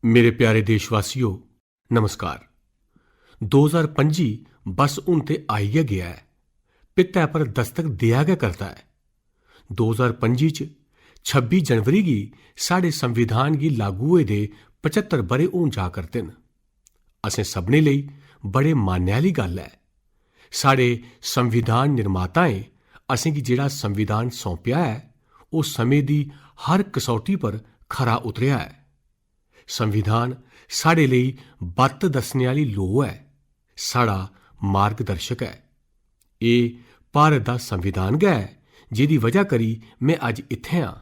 मेरे प्यारे देशवासियों, नमस्कार। 2025 बस हूं ते आई गै गया है, पित्तै पर दस्तक देआ गै करदा है। 2025 च 26 जनवरी गी साढ़े संविधान गी लागू होए दे 75 ब'रे होन जा करदे न। असें सभनें लेई बड़े मान्नै आह्ली गल्ल है। साढ़े संविधान निर्माताएं असेंगी जेह्ड़ा संविधान सौंपेआ है, ओह् समें दी हर कसौटी पर खरा उतरेआ है। संविधान साढ़े लेई बत्त दस्सने आह्ली लोऽ है, साढ़ा मार्गदर्शक है। एह् भारत दा संविधान गै है जेह्दी वजह करी में अज्ज इत्थै आं,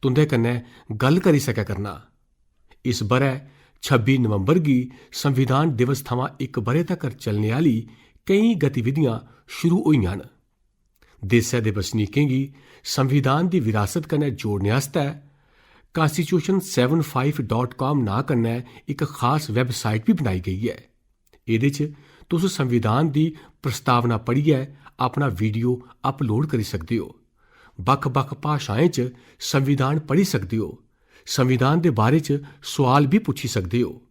तुं'दे कन्नै गल्ल करी सकै करना। इस ब'रै 26 नवंबर गी संविधान दिवस थमां इक ब'रे तक्कर चलने आह्ली केईं गतिविधियां शुरू होइयां न। देसै दे बसनीकें गी संविधान दी विरासत कन्नै जोड़ने आस्तै constitution75.com नांऽ कन्नै इक खास वैबसाइट बी बनाई गेई है। एह्दे च तुस संविधान दी प्रस्तावना पढ़ियै अपना वीडियो अपलोड करी सकदे हो, बक्ख-बक्ख भाशाएं च संविधान पढ़ी सकदे हो, संविधान दे बारे च सोआल बी पुच्छी सकदे हो।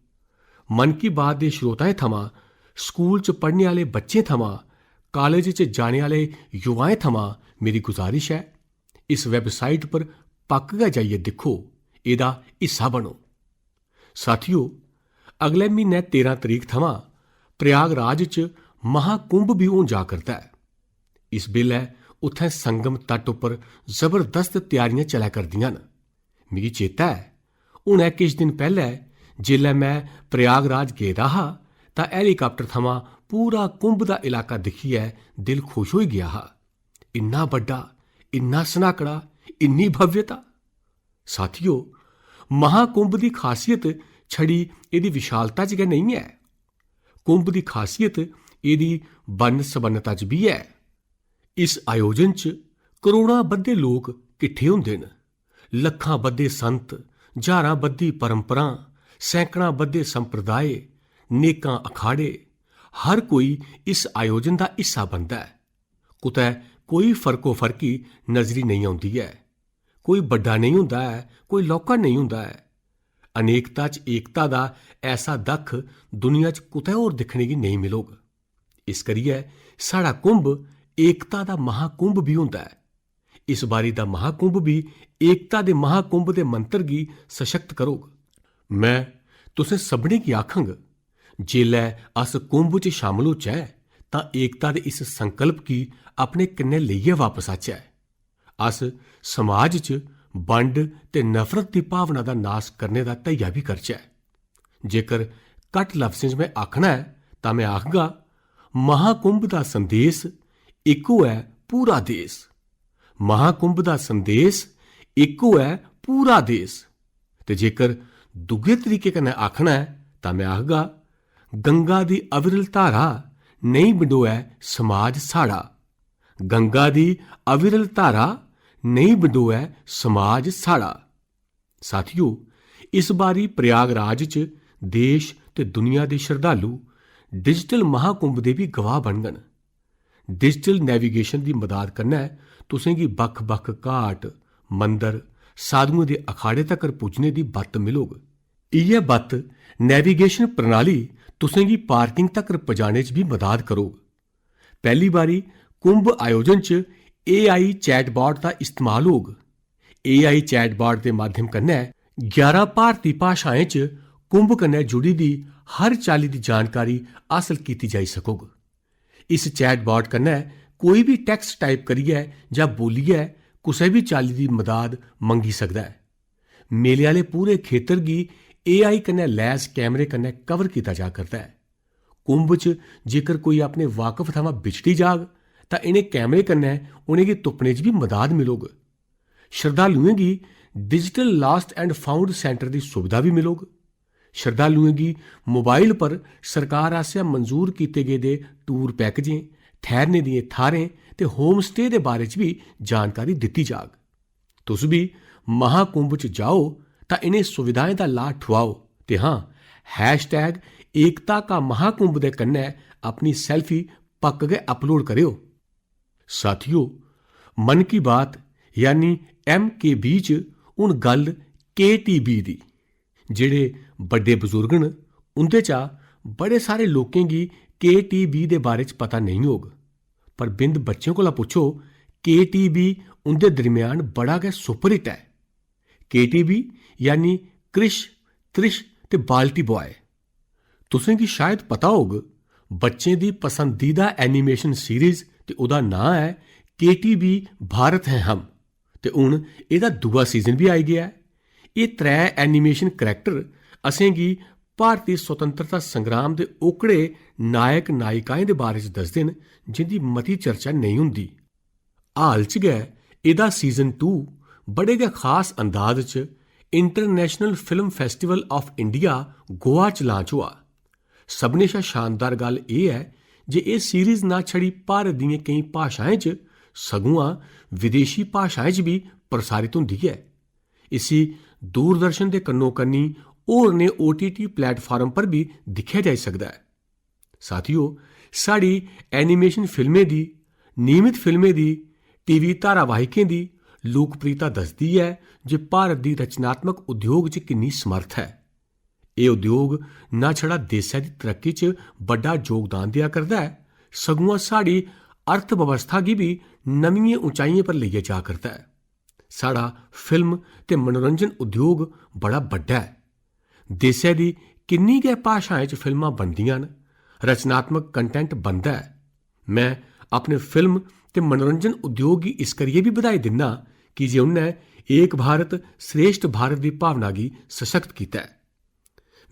मन की बात दे श्रोताएं थमां, स्कूल च पढ़ने आह्ले बच्चें थमां, कालेज च जाने आह्ले युवाएं थमां मेरी गुजारिश है, इस वैबसाइट पर पक्क गै जाइयै दिक्खो, एह्दा हिस्सा बनो। साथियो, अगले म्हीने 13 तरीक थमां प्रयागराज च महाकुंभ बी होन जा करदा है। इस बेल्लै उत्थै संगम तट उप्पर जबरदस्त त्यारियां चलै करदियां न। मिगी चेता है, हुनै किश दिन पैह्ले जेल्लै में प्रयागराज गेदा हा तां हैलीकाप्टर थमां पूरा कुंभ दा इलाका दिक्खियै दिल खुश होई गेआ हा। इन्ना बड्डा, इन्ना सनाकड़ा, इन्नी भव्यता। साथियो, महाकुंभ दी खासियत छड़ी एह्दी विशालता च गै नेईं है। कुंभ दी खासियत एह्दी बन्न सबन्नता च बी है। इस आयोजन च करोड़ां बद्दे लोक किट्ठे होंदे न। लक्खां बद्दे संत, ज्हारां बद्दी परंपरां, सैकड़ां बद्दे संप्रदाय, नेकां अखाड़े, हर कोई इस आयोजन दा हिस्सा बनदा है। कुतै कोई फर्को-फर्की नजरी नेईं औंदी है। कोई बड्डा नेईं होंदा है, कोई लौह्का नेईं होंदा है। अनेकता च एकता दा ऐसा दक्ख दुनिया च कुतै होर दिक्खने गी नेईं मिलोग। इस करियै साढ़ा कुंभ एकता दा महाकुंभ बी होंदा है। इस बारी दा महाकुंभ बी एकता दे महाकुंभ दे मंत्र गी सशक्त करोग। मैं तुसें सभनें गी आखंग, जेल्लै अस कुंभ च शामल होचै तां एकता दे इस संकल्प गी अपने कन्नै लेइयै वापस आचै। अस समाज च बंड ते नफरत दी भावना दा नाश करने दा धैया बी करचै। जेकर घट्ट लफ्जें च में आखना है तां मैं आखगा, महाकुंभ दा संदेश इक्को है पूरा देश। महाकुंभ दा संदेश इक्को है पूरा देश। ते जेकर दुगे तरीके कन्नै आखना है तां मैं आखगा, गंगा दी अविरल धारा नेईं बंडोऐ समाज साढ़ा। गंगा दी अविरल धारा नेईं बंडोऐ समाज साढ़ा। साथियो, इस बारी प्रयागराज च देश ते दुनिया दे श्रद्धालु डिजिटल महाकुंभ दे बी गवाह बनङन। डिजिटल नेविगेशन दी मदद कन्नै तुसें गी बक्ख-बक्ख घाट, मंदर, साधुएं दे अखाड़े तक्कर पुज्जने दी बत्त मिलोग। इ'यै बत्त नेविगेशन प्रणाली तुसें गी पार्किंग तक्कर पजाने च बी मदद करोग। पैह्ली बारी कुंभ आयोजन च AI चैटबॉट दा इस्तेमाल होग। AI चैटबॉट दे माध्यम कन्नै 11 भारती भाशाएं च कुंभ कन्नै जुड़ी दी हर चाल्ली दी जानकारी हासल कीती जाई सकोग। इस चैटबॉट कन्नै कोई बी टैक्स्ट टाइप करियै जां बोलियै कुसै बी चाल्ली दी मदद मंगी सकदा है। मेले आह्ले पूरे खेतर गी AI कन्नै लैस कैमरे कन्नै कवर कीता जा करदा है। कुंभ च जेकर कोई अपने वाकफ थमां बिछड़ी जाग तां इ'नें कैमरे कन्नै उ'नेंगी तुप्पने च बी मदद मिलोग। श्रद्धालुएं गी digital lost and found centre दी सुविधा बी मिलोग। श्रद्धालुएं गी मोबाइल पर सरकार आसेआ मंजूर कीते गेदे टूर पैकेजें, ठैह्रने दिएं थाह्रें ते होम स्टे दे बारे च बी जानकारी दित्ती जाग। तुस बी महाकुंभ च जाओ तां इ'नें सुविधाएं दा लाह् ठुआओ ते हां, #एकता का महाकुंभ दे कन्नै अपनी सेल्फी पक्क गै अपलोड करेओ। साथियो, मन की बात यानी MKB च हून गल्ल KTB दी, जेड़े बड्डे बजुर्ग न उंदे चा बड़े सारे लोकें गी KTB दे बारे च पता नेईं होग, पर बिंद बच्चें कोला पुच्छो KTB उंदे दरम्यान बड़ा गै सुपरहिट है। KTB यानी क्रिश, त्रिश ते बाल्टी बॉय। तुसें गी शायद पता होग बच्चें दी पसंदीदा एनीमेशन सीरीज ते ओह्दा नां है KTB भारत हैं हम, ते हुन एह्दा दूआ सीजन भी आई गया है। एह् 3 एनीमेशन करैक्टर असेंगी भारती स्वतंत्रता संग्राम दे ओकड़े नायक नायिकाएं दे बारे च दसदे न जिंदी मती चर्चा नेईं हुंदी। हाल च गै एह्दा सीजन 2 बड़े गै खास अंदाज च international film festival of India Goa च लांच होआ। सभनें शा शानदार गल्ल एह् है जे एह् सीरीज ना छड़ी भारत दियें केईं भाशाएं च सगुआं विदेशी भाशाएं च भी प्रसारित हुंदी है। इसी दूरदर्शन दे कन्नो कन्नी होरनें OTT प्लेटफार्म पर भी दिक्खेआ जाई सकदा है। साथियो, साड़ी एनीमेशन फिल्में दी, नियमित फिल्में दी, TV धारावाहिकें दी लोकप्रियता दसदी है जे भारत दी रचनात्मक उद्योग च किन्नी समर्थ है। एह् उद्योग ना छड़ा देशै दी तरक्की च बड्डा योगदान देआ करदा है, सगुआं साड़ी अर्थ व्यवस्था गी भी नमियें ऊंचाइयें पर लेइयै जा करदा है। साड़ा फिल्म ते मनोरंजन उद्योग बड़ा बड्डा है। देशै दी किन्नी गै भाशाएं च फिल्मां बनदियां न, रचनात्मक कंटेंट बनदा है। मैं अपने फिल्म ते मनोरंजन उद्योग गी इस करियै भी बधाई दिन्ना कि जे उन्नै एक भारत श्रेष्ठ भारत दी भावना गी सशक्त कीता है।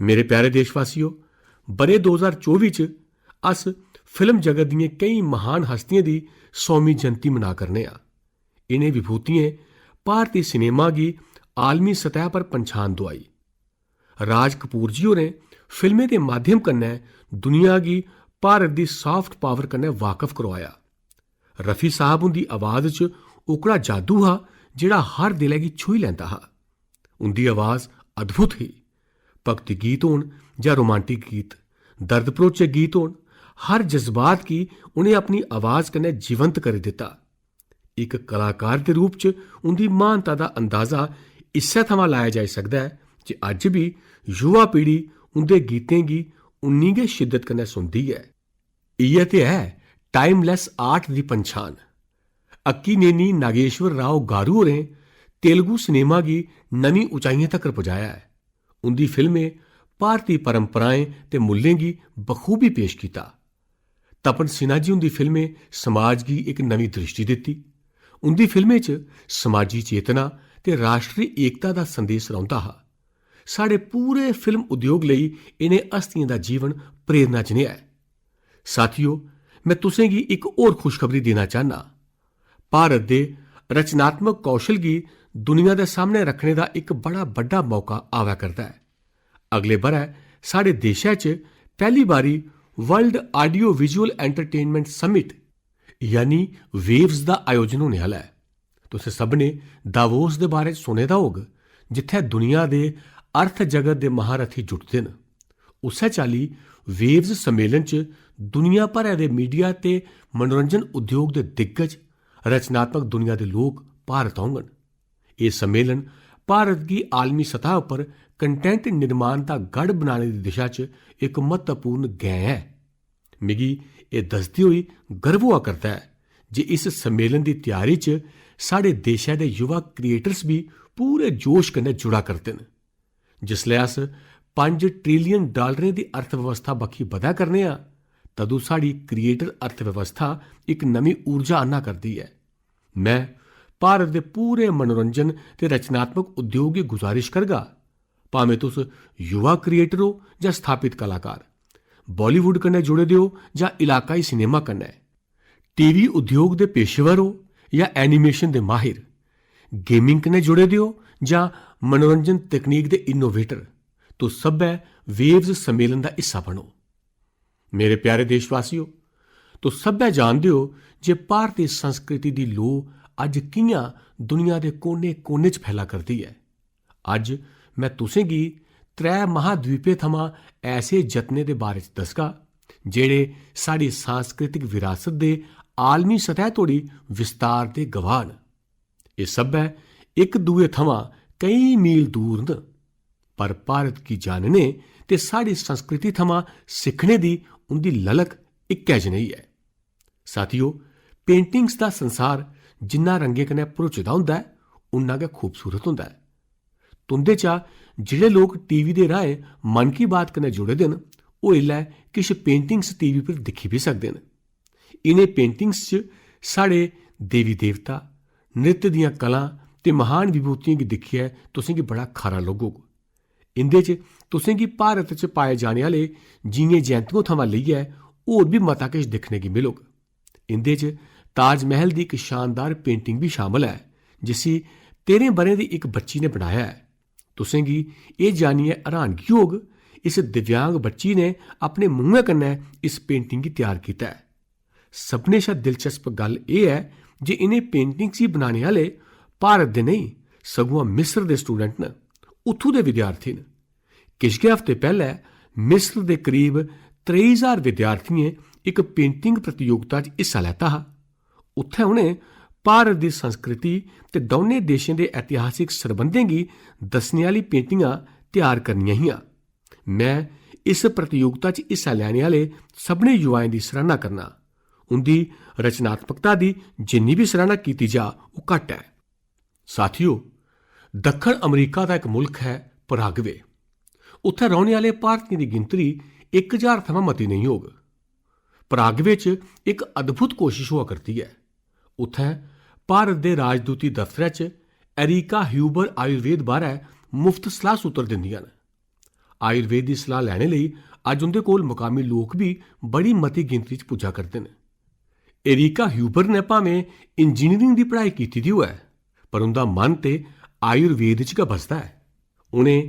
मेरे प्यारे देशवासियो, ब'रे 2024 च अस फिल्म जगत दियें केईं महान हस्तियें दी 100वीं जयंती मना करने आं। इनें विभूतियें भारती सिनेमा गी आलमी सतह पर पंछान दोआई। राज कपूर जी होरें फिल्में दे माध्यम कन्नै दुनिया गी भारत दी सॉफ्ट पावर कन्नै वाकफ करोआया। रफी साहब हुंदी आवाज च ओकड़ा जादू हा जेड़ा हर दिलै गी छूही लैंदा हा। उंदी आवाज अद्भुत ही। भक्ति गीत होन जां रोमांटिक गीत, दर्द भरोचे गीत होन, हर जज्बात गी उनें अपनी आवाज कन्नै जीवंत करी दित्ता। इक कलाकार दे रूप च उंदी महानता दा अंदाजा इस्सै थमां लाया जाई सकदा है जे अज्ज भी युवा पीढ़ी उंदे गीतें गी उन्नी गै शिद्दत कन्नै सुनदी है। इ'यै ते है टाइमलैस आर्ट दी पंछान। अक्कीनेनी नागेश्वर राव गारू होरें तेलुगु सिनेमा गी नमीं ऊंचाइयें तक्कर पजाया है। उंदी फिल्में भारती परंपराएं ते मुल्लें गी बखूबी पेश कीता। तपन सिन्हा जी उंदी फिल्में समाज गी इक नवीं दृष्टि दित्ती। उंदी फिल्में च समाजी चेतना ते राश्ट्री एकता दा संदेश रौंह्दा हा। साढ़े पूरे फिल्म उद्योग लेई इनें हस्तियें दा जीवन प्रेरणा जनेहा है। साथियो, मैं तुसें गी इक होर खुशखबरी देना चाह्न्ना। भारत दे रचनात्मक कौशल गी दुनिया दे सामने रखने दा इक बड़ा बड्डा मौका आवा करदा है। अगले ब'रै साढ़े देशै च पैह्ली बारी world audio visual entertainment summit यानी वेव्स दा आयोजन होने आह्ला है। तुसें सभनें दावोस दे बारे च सुने दा होग, जित्थै दुनिया दे अर्थ जगत दे महारथी जुटदे न। उस्सै चाल्ली वेव्स सम्मेलन च दुनिया भरै दे मीडिया ते मनोरंजन उद्योग दे दिग्गज, रचनात्मक दुनिया दे लोक भारत औङन। एह् सम्मेलन भारत गी आलमी सतह उप्पर कंटेंट निर्माण दा गढ़ बनाने दी दिशा च इक महत्वपूर्ण गैं है। मिगी एह् दसदे होई गर्व होआ करदा है जे इस सम्मेलन दी त्यारी च साढ़े देशै दे युवा क्रिएटर्स भी पूरे जोश कन्नै जुड़ा करदे न। जिसलै अस $5 ट्रिलियन दी अर्थव्यवस्था बक्खी बधा करने आं, तदूं साढ़ी क्रिएटर अर्थव्यवस्था इक नमीं ऊर्जा आन्ना करदी है। मैं भारत दे पूरे मनोरंजन ते रचनात्मक उद्योग गी गुजारिश करगा, भामें तुस युवा क्रिएटर हो जां स्थापित कलाकार, बॉलीवुड कन्नै जुड़े दे हो जां इलाकाई सिनेमा कन्नै, TV उद्योग दे पेशेवर हो जां एनीमेशन दे माहिर, गेमिंग कन्नै जुड़े दे हो जां मनोरंजन तकनीक दे इनोवेटर, तुस सब्भै वेव्स सम्मेलन दा हिस्सा बनो। मेरे प्यारे देशवासियो, तुस सब्भै जानदे हो जे भारती संस्कृति दी लोऽ अज्ज कि'यां दुनिया दे कोने कोने च फैला करदी है। अज्ज मैं तुसें गी 3 महाद्वीपें थमां ऐसे जतनें दे बारे च दसगा जेह्ड़े साढ़ी सांस्कृतिक विरासत दे आलमी सतह तोड़ी विस्तार दे गवाह न। एह् सब्भै इक दुए थमां केईं मील दूर न, पर भारत गी जानने ते साड़ी संस्कृति थमां सिक्खने दी उंदी ललक इक्कै जनेही है। साथियो, पेंटिंग्स दा संसार जिन्ना रंगें कन्नै भरोचे दा होंदा ऐ उन्ना गै खूबसूरत होंदा ऐ। तुंदे चा जेह्ड़े लोग टीवी दे राहें मन की बात कन्नै जुड़े दे न ओह् इसलै किश पेंटिंग्स टीवी पर दिक्खी बी सकदे न। इनें पेंटिंग्स च साढ़े देवी देवता, नृत्य दियां कलां ते महान विभूतियें गी दिक्खियै तुसेंगी बड़ा खरा लग्गोग। इंदे च तुसेंगी भारत च पाए जाने आह्ले जीएं जैंतुएं थमां लेइयै होर भी मता किश दिक्खने गी मिलग। इंदे च ताजमहल दी इक शानदार पेंटिंग भी शामल है जिसी 13 ब'रें दी इक बच्ची ने बनाया है। तुसेंगी एह् जानियै हैरानगी होग इस दिव्यांग बच्ची ने अपने मुंहै कन्नै इस पेंटिंग गी त्यार कीता है। सभनें शा दिलचस्प गल्ल एह् है जे इनें पेंटिंग्स गी बनाने आह्ले भारत दे नहीं सगुआं मिस्र दे स्टूडेंट न, उत्थूं दे विद्यार्थी न। किश गै हफ्ते पैह्ले मिस्र दे करीब 23,000 विद्यार्थियें इक पेंटिंग प्रतियोगिता च हिस्सा लैता हा। उत्थै उ'नें भारत दी संस्कृति ते दौनें देशें दे ऐतिहासिक सरबंधें गी दस्सने आह्ली पेंटिंगां त्यार करनियां हियां। मैं इस प्रतियोगिता च हिस्सा लैने आह्ले सभनें युवाएं दी सराह्ना करना। उंदी रचनात्मकता दी जिन्नी भी सराह्ना कीती जा ओह् घट्ट है। साथियो, दक्खण अमरीका दा इक मुल्क है पराग्वे। उत्थै रौह्ने आह्ले भारतीयें दी गिनतरी 1000 थमां मती नेईं होग। पराग्वे च इक अद्भुत कोशिश होआ करदी है। उत्थै भारत दे राजदूती दफ्तरै च एरिका ह्यूबर आयुर्वेद बारै मुफ्त सलाह सूत्र दिंदियां न। आयुर्वेद दी सलाह लैने लेई अज्ज उंदे कोल मुकामी लोक भी बड़ी मती गिनतरी च पुज्जा करदे न। एरिका ह्यूबर ने भावें इंजीनियरिंग दी पढ़ाई कीती दी होऐ पर उंदा मन ते आयुर्वेद च गै बसदा है। उ'नें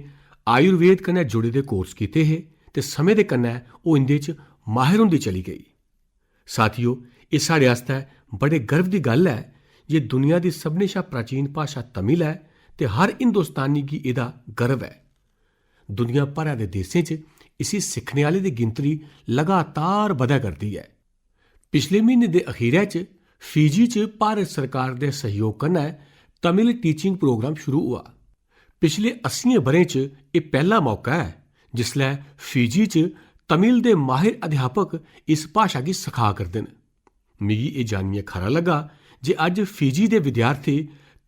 आयुर्वेद कन्नै जुड़े दे कोर्स कीते हे ते समें दे कन्नै ओह् इंदे च माहिर होंदी चली गेई। साथियो, एह् साढ़े आस्तै बड़े गर्व दी गल्ल है जे दुनिया दी सभनें शा प्राचीन भाशा तमिल है ते हर हिंदुस्तानी गी एह्दा गर्व है। दुनिया भरै दे देशें च इसी सिक्खने आह्ले दी गिनतरी लगातार बधै करदी है। पिछले म्हीने दे अखीरै च फिजी च भारत सरकार दे सहयोग कन्नै तमिल टीचिंग प्रोग्राम शुरू होआ। पिछले 80 ब'रें च एह् पैह्ला मौका है जिसलै फिजी च तमिल दे माहिर अध्यापक इस भाशा गी सखा करदे न। मिगी एह् जानियै खरा लग्गा जे अज्ज फिजी दे विद्यार्थी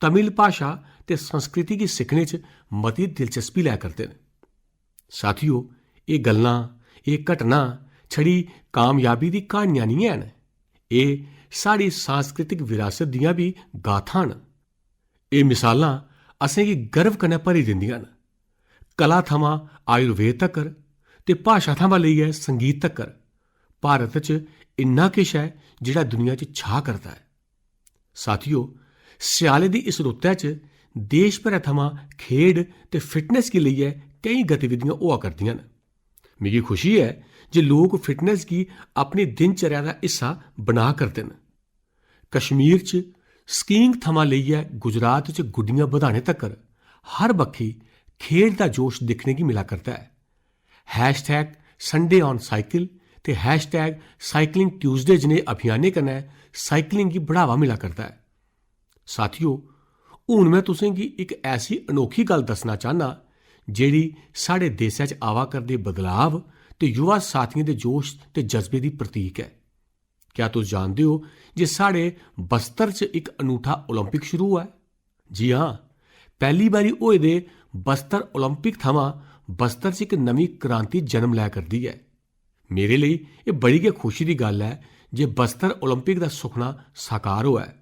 तमिल भाशा ते संस्कृति गी सिक्खने च मती दिलचस्पी लै करदे न। साथियो, एह् गल्लां, एह् घटनां छड़ी कामयाबी दी क्हानियां निं हैन, एह् साढ़ी सांस्कृतिक विरासत दियां भी गाथां न। एह् मिसालां असेंगी गर्व कन्नै भरी दिंदियां न। कला थमां आयुर्वेद तक्कर ते भाशा थमां लेइयै संगीत तक्कर भारत च इन्ना किश है जेह्ड़ा दुनिया च छा करदा है। साथियो, स्याले दी इस रुत्तै च देश भरै थमां खेड ते फिटनेस गी लेइयै केईं गतिविधियां होआ करदियां न। मिगी खुशी है जे लोक फिटनेस गी अपनी दिनचर्या दा हिस्सा बना करदे न। कश्मीर च स्कीइंग थमां लेइयै गुजरात च गुड्डियां बधाने तक्कर हर बक्खी खेड दा जोश दिक्खने गी मिला करदा है। हैशटैग संडे ऑन साइकिल ते हैशटैग साइकलिंग ट्यूसडे जनेह् अभियानें कन्नै साइकलिंग गी बढ़ावा मिला करदा है। साथियो, हून मैं तुसेंगी इक ऐसी अनोखी गल्ल दस्सना चाह्न्नां जेह्ड़ी साढ़े देशै च आवा करदे बदलाव ते युवा साथियें दे जोश ते जज्बे दी प्रतीक है। क्या तुस जानदे हो जे साढ़े बस्तर च इक अनूठा ओलंपिक शुरू होआ है? जी हां, पैह्ली बारी होए दे बस्तर ओलंपिक थमां बस्तर च इक नमीं क्रांति जन्म लै करदी है। मेरे लेई एह् बड़ी गै खुशी दी गल्ल है जे बस्तर ओलंपिक दा सुखना साकार होआ है।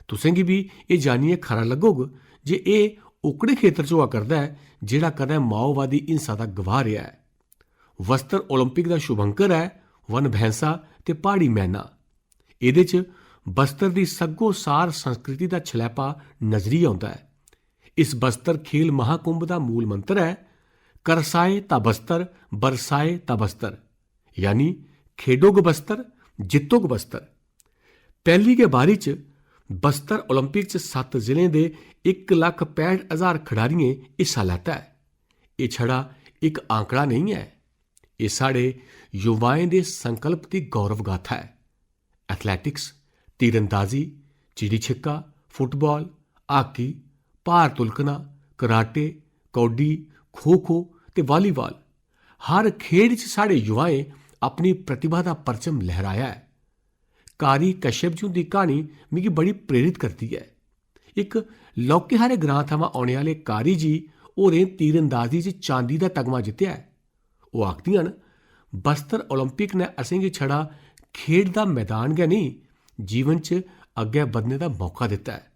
तुसेंगी भी एह् जानियै खरा लग्गोग जे एह् ओकड़े खेतर च होआ करदा है जेह्ड़ा कदें माओवादी हिंसा दा गवाह रेहा है। बस्तर ओलंपिक दा शुभंकर है वन भैंसा ते प्हाड़ी मैना। एह्दे च बस्तर दी सग्गोसार संस्कृति दा छलैपा नजरी औंदा है। इस बस्तर खेल महाकुंभ दा मूल मंत्र है करसाए ता बस्तर, बरसाए ता बस्तर, यानी खेडोग बस्तर, जित्तोग बस्तर। पैह्ली गै बारी च बस्तर ओलंपिक च 7 जिलें दे 1,65,000 खिडारियें हिस्सा लैता है। एह् छड़ा इक आंकड़ा नहीं है, एह् साढ़े युवाएं दे संकल्प दी गौरव गाथा है। एथलैटिक्स, तीरंदाजी, चिड़ी छिक्का, फुटबॉल, हाकी, भार तुलकना, कराटे, कौडी, ਖੋ ਖੋ ਤੇ ਵਾਲੀਬਾਲ, ਹਰ ਖੇਡ 'ਚ ਸਾਡੇ ਯੁਵਾएं अपनी प्रतिभा का परचम लहराया है। कारी कश्यप जी की कहानी मिगी बड़ी प्रेरित करती है। एक लौके हारे ग्रां थमां आने वाले कारी जी होरें तीरंदाजी च चांदी का तगमा जित्तिया है। वो आखदियां न, बस्तर ओलंपिक ने असेंगी छड़ा खेड का मैदान गै नहीं, जीवन च अग्गै बधने का मौका दिता है।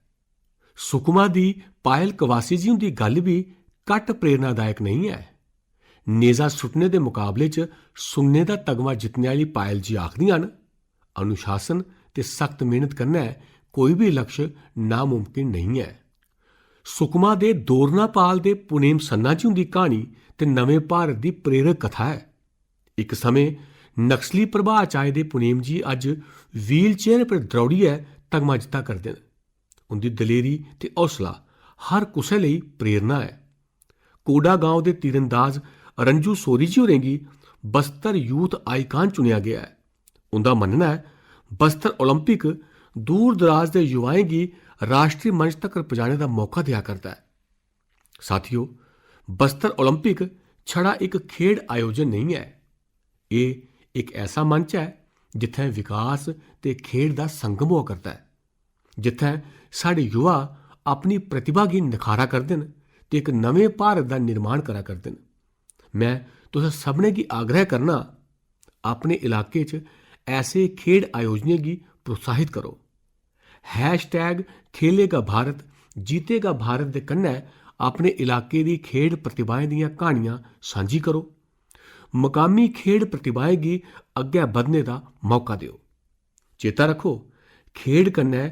सुकमा दी पायल कवासी जी उनकी गल भी घट प्रेरणादायक नहीं है। नेजा सुटने के मुकाबले च सुन्ने का तगमा जितने वाली पायल जी आखदियां न, अनुशासन ते सख्त मेहनत करना कोई भी लक्ष्य नामुमकिन नहीं है। सुकमा दे दोरनापाल दे पुनेम सन्ना जी उनकी कहानी ते नवे भारत की प्रेरक कथा है। एक समय नक्सली प्रभाव च आए दे पुनेम जी अज व्हील चेयर पर दौड़िए तगमा जित्ता करते हैं। उनकी दलेरी ते हौसला हर कुसै लई प्रेरणा है। कोडा गांव के तीरंदाज रंजू सोरी जी होरें गी बस्तर यूथ आइकान चुनिया गया है। उनका मनना है बस्तर ओलंपिक दूर दराज के युवाएं गी राष्ट्रीय मंच तक पहुंचाने का मौका दिया करता है। साथियों, बस्तर ओलंपिक छड़ा एक खेड आयोजन नहीं है, ये एक ऐसा मंच है जिथे विकास ते खेड का संगम हुआ करता है, जिथे साढ़े युवा अपनी प्रतिभा की निखारा करते हैं ते एक नवे भारत का निर्माण करा करते हैं। मैं तुसें सबने की आग्रह करना, अपने इलाके च ऐसे खेड आयोजनें की प्रोत्साहित करो। हैशटैग खेलेगा भारत जीतेगा भारत के कन्नै अपने इलाके की खेड प्रतिभाएं दीयां कहानियां सांझी करो। मकामी खेड प्रतिभाएं की अग्गै बधने का मौका दिओ। चेता रखो, खेड कन्नै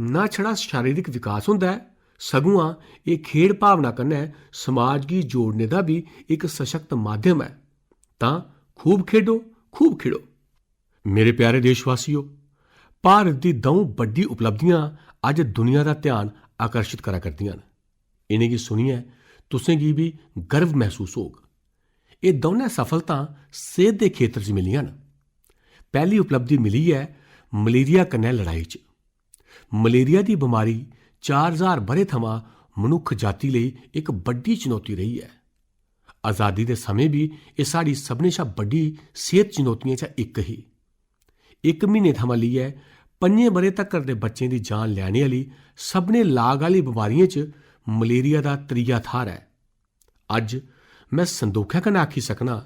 ना छड़ा शारीरिक विकास होंदा है, सगुआं ये खेड भावना कन्नै समाज की जोड़ने का भी एक सशक्त माध्यम है। तां खूब खेडो, खूब खिड़ो। मेरे प्यारे देशवासियों, भारत की दौं बड्डी उपलब्धियां अज दुनिया का ध्यान आकर्षित करा करदियां न। इन्हें गी सुनिए तुसें गी भी गर्व महसूस होग। ये दोनों सफलतां सेहत के खेत्र च मिलियां न। पहली उपलब्धि मिली है मलेरिया कन्नै लड़ाई च। मलेरिया की बीमारी 4000 बरे थमां मनुख जाति लई एक बड्डी चुनौती रही है। आज़ादी के समय भी यह साड़ी सबने शा बड्डी सेहत चुनौतियों चा एक ही। 1 महीने थमां लेइयै 5 बरे तक्कर दे बच्चें की जान लैने वाली सबने लाग आह्ली बीमारियों च मलेरिया का त्रीया थाह्र है। अज मैं संदोखै कन्नै आखी सकना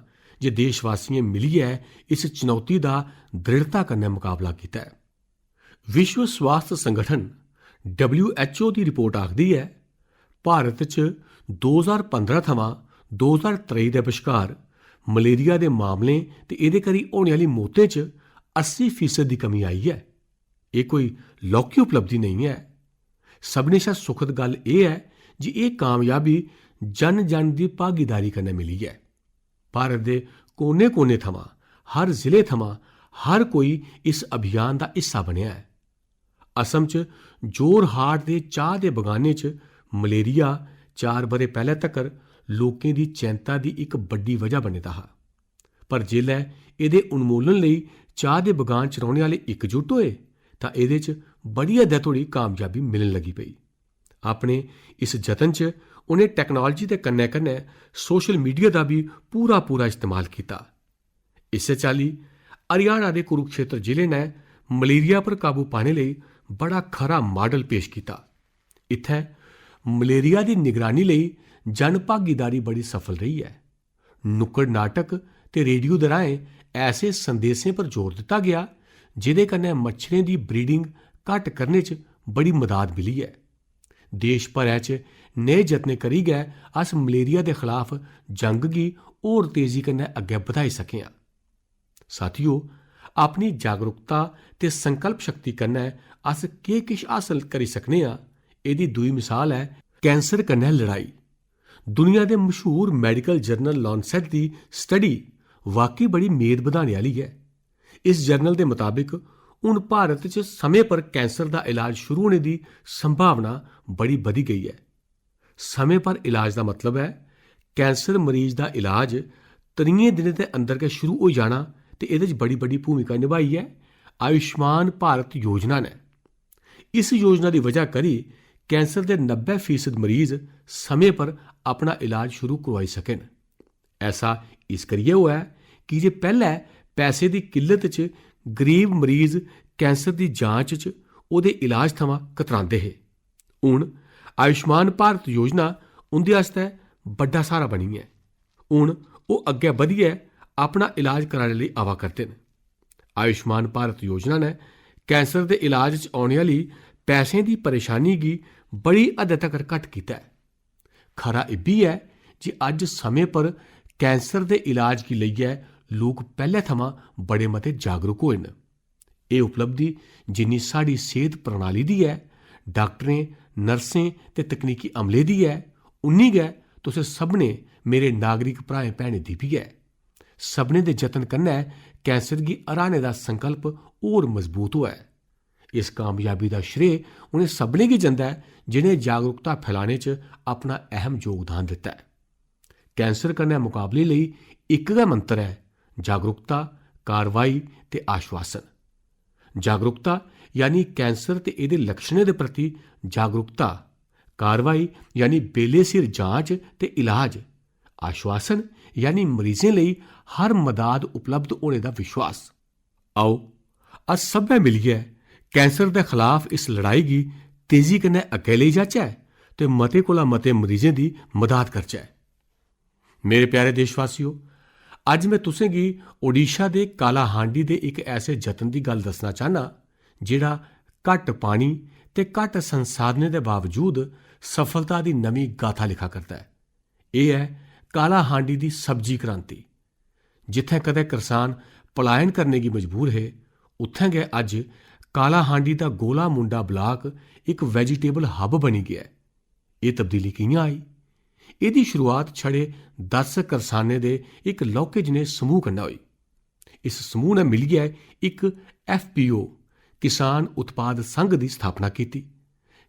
जे देशवासियों मिलियै इस चुनौती का दृढ़ता कन्नै मुकाबला किया है। विश्व स्वास्थ्य संगठन WHO की रिपोर्ट आखदी है, भारत च 2015 थमां 2023 के बश्कार मलेरिया के मामलों ते इहदे करी होने वाली मौतें च 80% की कमी आई है। ये कोई लौकी उपलब्धि नहीं है। सबने शा सुखद गल यह है कि यह कामयाबी जन जन की भागीदारी कन्नै मिली है। भारत के कोने कोने थमां, हर जिले थमां हर कोई इस अभियान का हिस्सा बनिया है। असम च जोरहाट के चाह के बगाने च मलेरिया 4 बरे पहले तक्कर लोकें की चिंता की एक बड़ी वजह बने दा हा। पर जेल्लै एहदे उन्मूलन लई चाह के बगान च रौहने वाले इकजुट होए तां एहदे च बड़ी हद्दै धोड़ी कामयाबी मिलन लगी पई। अपने इस जतन च उन्हें टैक्नोलॉजी के कन्नै कन्नै सोशल मीडिया का भी पूरा इस्तेमाल किया। इस चाली हरियाणा के कुरुक्षेत्र जिले ने मलेरिया पर काबू पाने लई बड़ा खरा मॉडल पेश किया। इत्थै मलेरिया की निगरानी लई जन भागीदारी बड़ी सफल रही है। नुक्कड़ नाटक ते रेडियो दे राहें ऐसे संदेशें पर जोर दिता गया जिहदे कन्नै मच्छरें की ब्रीडिंग घट करने च बड़ी मदद मिली है। देश भरै च नए जतन करी गै अस मलेरिया के खिलाफ जंग गी होर तेजी कन्नै अग्गै बधाई सके आं। साथियों, अपनी जागरूकता ते संकल्प शक्ति कन्नै अस केह् किश हासल करी सकने आं, एह्दी दूई मिसाल है कैंसर कन्नै लड़ाई। दुनिया के मशहूर मैडिकल जर्नल लॉन्सेट की स्टडी वाकई बड़ी मेद बधाने वाली है। इस जर्नल के मुताबिक हुण भारत च समय पर कैंसर का इलाज शुरू होने की संभावना बड़ी बधी गई है। समय पर इलाज का मतलब है कैंसर मरीज का इलाज 3 दिनें के अंदर के शुरू हो जाना ते इहदे च बड़ी भूमिका निभाई है आयुष्मान भारत योजना ने। इस योजना की वजह करी कैंसर के 90% मरीज समय पर अपना इलाज शुरू करवाई सकन। ऐसा इस करिए हुआ है कि जे पहले पैसे की किल्लत च गरीब मरीज कैंसर की जांच च उहदे इलाज थमां कतरांदे हे। हुण आयुष्मान भारत योजना उंदे आस्ते बड़ा सहारा बनी है। हुण वो अग्गे वधिए अपना इलाज कराने लई आवा करते हैं। आयुष्मान भारत योजना ने कैंसर के इलाज च आने वाली पैसे की परेशानी की बड़ी हद तक घट किया है। खरा यह भी है कि अज समय पर कैंसर के इलाज की लइए लोग पहले थमां बड़े मते जागरूक होए न। ये उपलब्धि जिन्नी साड़ी सेहत प्रणाली दी है, डॉक्टरें, नर्सें ते तकनीकी अमले दी है, उन्नी गै तुसें सभनें मेरे नागरिक भ्राएं भैनें दी भी है। सभनें दे जतन कन्नै कैंसर गी हराने दा संकल्प होर मजबूत होआ है। इस कामयाबी दा श्रेय उनें सभनें गी जंदा है जिनें जागरूकता फैलाने च अपना अहम योगदान दिता है। कैंसर कन्नै मुकाबले लई इक गै मंत्र है, जागरूकता, कारवाई ते आश्वासन। जागरूकता यानी कैंसर ते इहदे लक्षणें दे प्रति जागरूकता, कारवाई यानी बेले सिर जांच ते इलाज, आश्वासन यानी मरीजें लई हर मदाद उपलब्ध होने का विश्वास। आओ अस सब्भै मिलियै कैंसर के खिलाफ इस लड़ाई की तेजी कन्नै अग्गे लेई जाचै ते मते कोला मते मरीजें की मदद करचै। मेरे प्यारे देशवासियों, अज मैं तुसेंगी ओडिशा के कालाहांडी के एक ऐसे जतन की गल दसना चाहना जिहड़ा घट पानी ते घट संसाधनें के बावजूद सफलता की नवी गाथा लिखा करता है। यह है कालाहांडी की सब्जी क्रांति। जिथे कदे किसान पलायन करने की मजबूर है, उत्थे गै अज कालाहांडी का गोला मुंडा ब्लाक एक वैजीटेबल हब बनी गया। ये तब्दीली कियां आई? इसकी शुरुआत छड़े 10 करसाने दे एक लौके जने समूह कन्नै हुई। इस समूह ने मिलियै एक FPO किसान उत्पाद संघ की स्थापना की,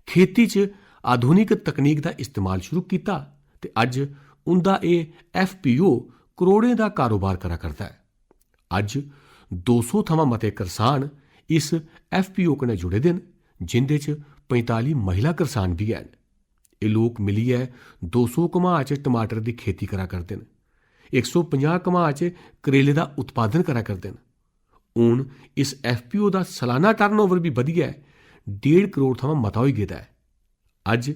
खेती च आधुनिक तकनीक का इस्तेमाल शुरू किया ते अज उनका यह FPO करोड़ें का कारोबार करा करता है। अज 200 थमां मते किसान इस FPO कन्नै जुड़े दे न, जिंदे च 45 महिला किसान भी हैं। ये लोग मिलियै 200 घमां च टमाटर की खेती करा करते हैं, 150 घमां च करेले का उत्पादन करा करते हैं। हुण इस FPO का सालाना टर्नओवर भी वधिया 1.5 करोड़ थमां मता होई गेदा है। अज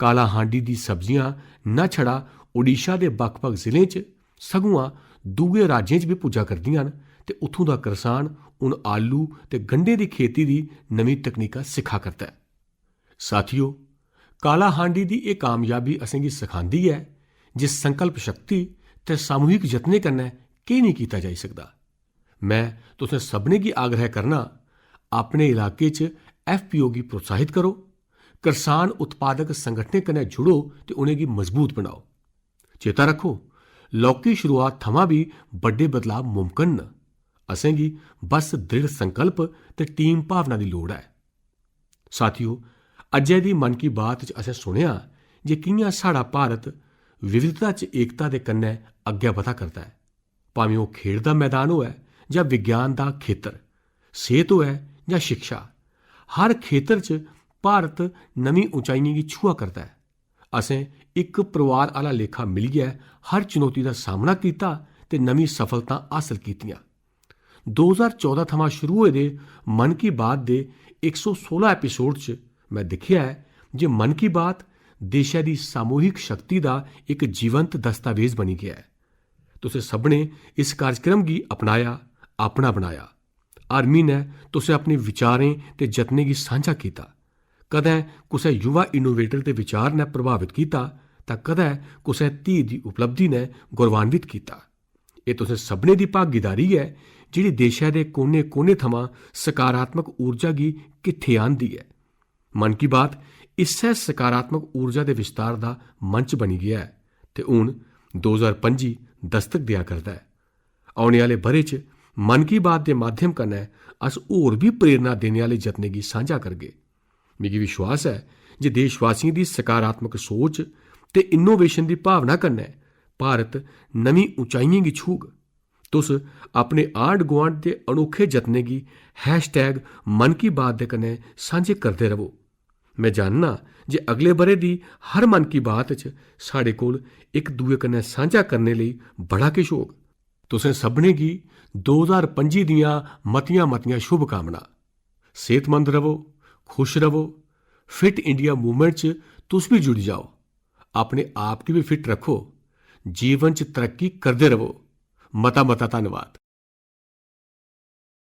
कालाहांडी दी सब्जियां न छड़ा ओडिशा के बक्ख-बक्ख जिलें च सगुआं दूए राज्यें च भी पुज्जा करदियां न ते उत्थों दा किसान हुण आलू ते गंढे की खेती की नवीं तकनीकां सिखा करता है। साथियों, कालाहांडी की यह कामयाबी असेंगी सिखांदी है जिस संकल्प शक्ति ते सामूहिक यत्नें कन्नै केह् नहीं कीता जाई सकदा। मैं तुसें सभनें गी आग्रह करना, अपने इलाके च FPO गी प्रोत्साहित करो, किसान उत्पादक संगठनें कन्नै जुड़ो ते उनेंगी मजबूत बनाओ। चेता रखो, लौहकी शुरुआत थमां भी बड़े बदलाव मुमकिन न। असेंगी बस दृढ़ संकल्प ते टीम भावना की लोड़ है। साथियों, अज्जै दी मन की बात च असें सुनिया जे कियां साड़ा भारत विविधता च एकता दे कन्नै अग्गै बधा करदा है। भावें ओह खेड दा मैदान होऐ जां विज्ञान दा खेतर, सेहत होऐ जां शिक्षा, हर खेतर च भारत नवीं ऊंचाइयें गी छूआ करदा है। असें एक परिवार आला लेखा मिलियै हर चुनौती का सामना किया ते नवीं सफलता हासिल कीतियां। 2014 थमां शुरू होए दे मन की बात दे 116 एपीसोड च मैं दिखिया है जे मन की बात देशै दी सामूहिक शक्ति का एक जीवंत दस्तावेज बनी गया है। तुसें सभनें इस कार्यक्रम गी अपनाया, अपना बनाया। हर म्हीने तुसें अपने विचारें ते जतनें गी सांझा कीता। कदें कुसै युवा इनोवेटर के विचार ने प्रभावित किया तां कदें कुसै धी दी उपलब्धि ने गौरवान्वित किया। ये तुसें सभनें दी भागीदारी है जिहड़ी देशै दे कोने कोने थमां सकारात्मक ऊर्जा गी किट्ठे आंदी है। मन की बात इस्सै सकारात्मक ऊर्जा के विस्तार का मंच बनी गया है ते हुण 2025 दस्तक दिया करदा है। औने आह्ले ब'रे च मन की बात के माध्यम कन्नै अस होर भी प्रेरणा देने आह्ले जतनें गी सांझा करगे। मिगी विश्वास है जे देशवासियों की सकारात्मक सोच ते इनोवेशन की भावना कन्नै भारत नवीं ऊंचाइयें गी छूग। तुस अपने आंढ गुआंढ के अनोखे जतनें गी #मन की बात दे कन्नै सांझे करदे रवो। मैं जानना जे अगले बरे दी हर मन की बात च साढ़े कोल इक दूए कन्नै सांझा करने लेई बड़ा किश होग। तुसें सभनें गी 2025 दियां मतियां शुभकामनां। सेहतमंद रवो, खुश रवो, फिट इंडिया मूवमेंट च तुस भी जुड़ी जाओ। अपने आप गी भी फिट रखो, जीवन च तरक्की करदे रवो। मता धन्नवाद।